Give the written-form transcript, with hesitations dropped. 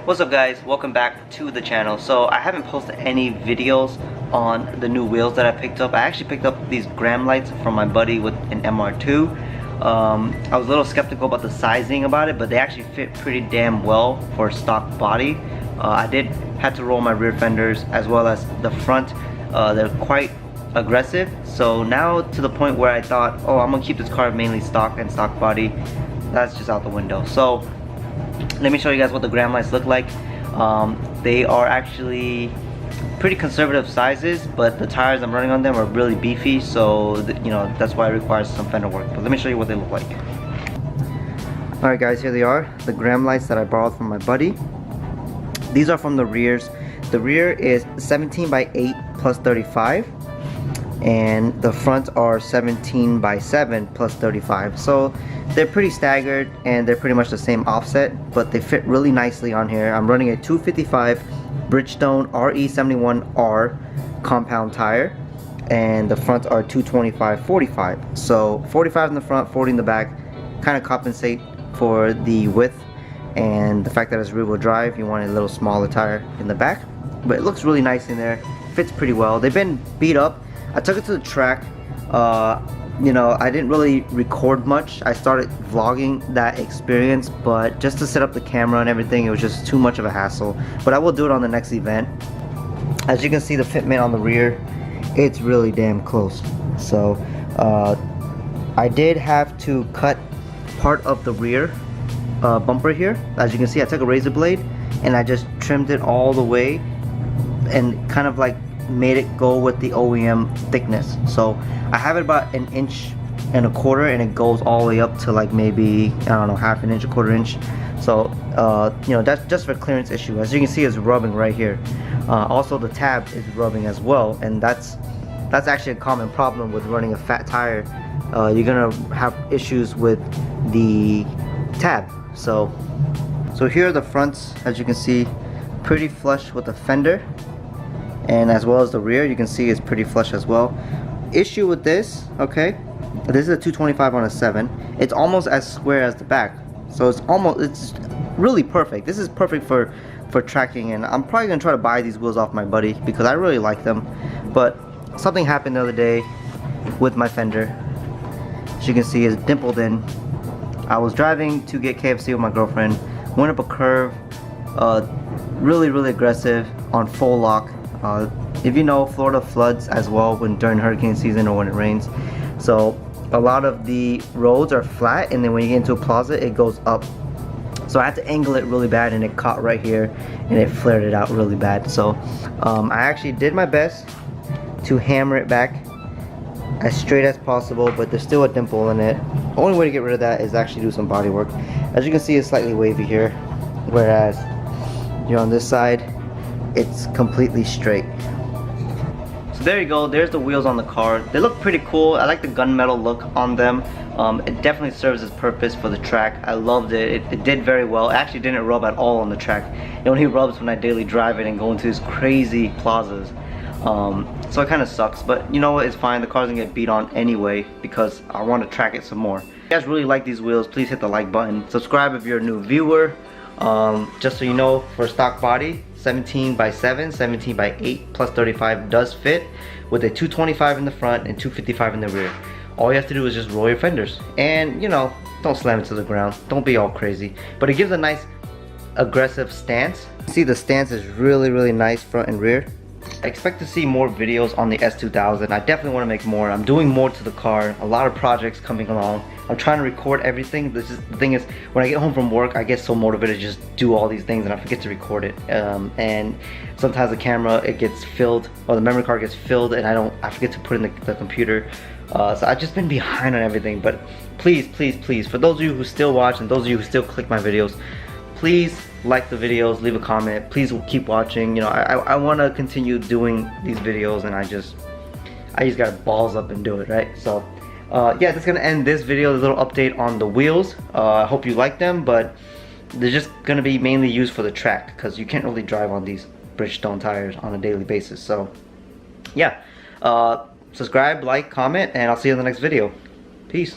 What's up guys, welcome back to the channel. So I haven't posted any videos on the new wheels that I picked up. I actually picked up these gram lights from my buddy with an MR2. I was a little skeptical about the sizing about it, but they actually fit pretty damn well for stock body. I did have to roll my rear fenders as well as the front. They're quite aggressive, so now to the point where I thought, oh, I'm gonna keep this car mainly stock and stock body. That's just out the window. So let me show you guys what the gram lights look like. They are actually pretty conservative sizes, but the tires I'm running on them are really beefy, so you know, that's why it requires some fender work. But let me show you what they look like. Alright guys, here they are, the gram lights that I borrowed from my buddy. These are from the rears. The rear is 17 by 8 plus 35, and the front are 17 by 7 plus 35. So they're pretty staggered and they're pretty much the same offset, but they fit really nicely on here. I'm running a 255 Bridgestone RE71R compound tire, and the front are 225/45. So 45 in the front, 40 in the back, kind of compensate for the width and the fact that it's rear wheel drive. You want a little smaller tire in the back, but it looks really nice in there. Fits pretty well. They've been beat up. I took it to the track. You know, I didn't really record much. I started vlogging that experience, but just to set up the camera and everything, it was just too much of a hassle. But I will do it on the next event. As you can see, the fitment on the rear, it's really damn close. So I did have to cut part of the rear bumper here. As you can see, I took a razor blade and I just trimmed it all the way and kind of like made it go with the OEM thickness. So I have it about 1.25 inches, and it goes all the way up to like maybe, I don't know, 1/2 inch, 1/4 inch. So you know, that's just for clearance issue. As you can see, it's rubbing right here. Also the tab is rubbing as well, and that's actually a common problem with running a fat tire. You're gonna have issues with the tab. So here are the fronts. As you can see, pretty flush with the fender, and as well as the rear, you can see it's pretty flush as well. Issue with this, okay, this is a 225 on a 7. It's almost as square as the back, so it's really perfect. This is perfect for tracking, and I'm probably gonna try to buy these wheels off my buddy because I really like them. But something happened the other day with my fender. As you can see, it's dimpled in. I was driving to get KFC with my girlfriend, went up a curve, really aggressive on full lock. If you know, Florida floods as well during hurricane season or when it rains. So a lot of the roads are flat, and then when you get into a plaza, it goes up. So I had to angle it really bad, and it caught right here and it flared it out really bad. So I actually did my best to hammer it back as straight as possible, but there's still a dimple in it. The only way to get rid of that is actually do some body work. As you can see, it's slightly wavy here, whereas you're on this side, it's completely straight. So there you go, there's the wheels on the car. They look pretty cool. I like the gunmetal look on them. It definitely serves its purpose for the track. I loved it. It did very well. It actually didn't rub at all on the track. It only rubs when I daily drive it and go into these crazy plazas. So it kind of sucks, but you know what, it's fine. The car's gonna get beat on anyway because I want to track it some more. If you guys really like these wheels, please hit the like button. Subscribe if you're a new viewer. Just so you know, for stock body, 17 by 7, 17 by 8 plus 35 does fit, with a 225 in the front and 255 in the rear. All you have to do is just roll your fenders, and you know, don't slam it to the ground. Don't be all crazy, but it gives a nice aggressive stance. See, the stance is really nice front and rear. I expect to see more videos on the S2000. I definitely want to make more. I'm doing more to the car. A lot of projects coming along. I'm trying to record everything. The thing is, when I get home from work, I get so motivated to just do all these things and I forget to record it. And sometimes the camera, it gets filled, or the memory card gets filled, and I forget to put in the computer. So I've just been behind on everything. But please, for those of you who still watch and those of you who still click my videos, please like the videos, leave a comment, please keep watching. You know, I want to continue doing these videos, and I just got balls up and do it, right? So yeah, that's gonna end this video, a little update on the wheels. I hope you like them, but they're just gonna be mainly used for the track because you can't really drive on these Bridgestone tires on a daily basis. So yeah, subscribe, like, comment, and I'll see you in the next video. Peace.